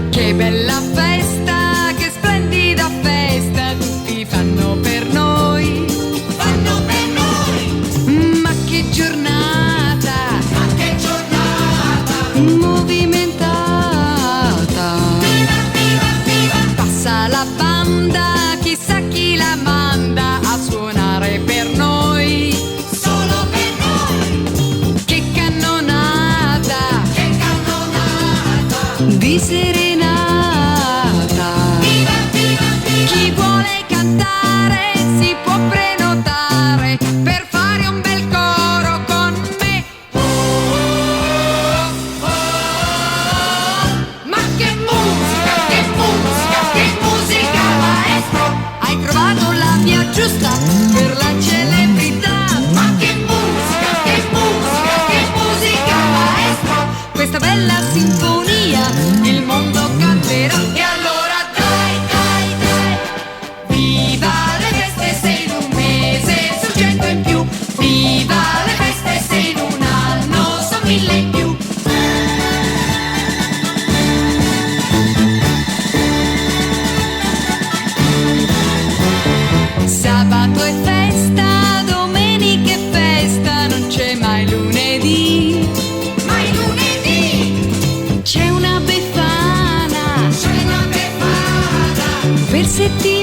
Che bella festa, che splendida festa, tutti fanno per noi. Fanno per noi. Ma che giornata, movimentata. Viva, viva, viva. Passa la banda, chissà chi la manda a suonare per noi. Solo per noi. Che cannonata, Che cannonata. di serenata. Viva, viva, viva. Chi vuole cantare si può prenotare per fare un bel coro con me. Ma che musica, maestro. Hai trovato la via giusta per la celebrità. Ma che musica, maestro. Questa bella sinfonia il mondo canterà. E allora dai, dai, dai. Viva le feste se in un mese son 100 in più. Viva le feste se in un anno son 1000 in più. Sabato è festa, domenica è festa, non c'è mai lunedì. Ma il lunedì C'è una befana c'è una befana. per settimana.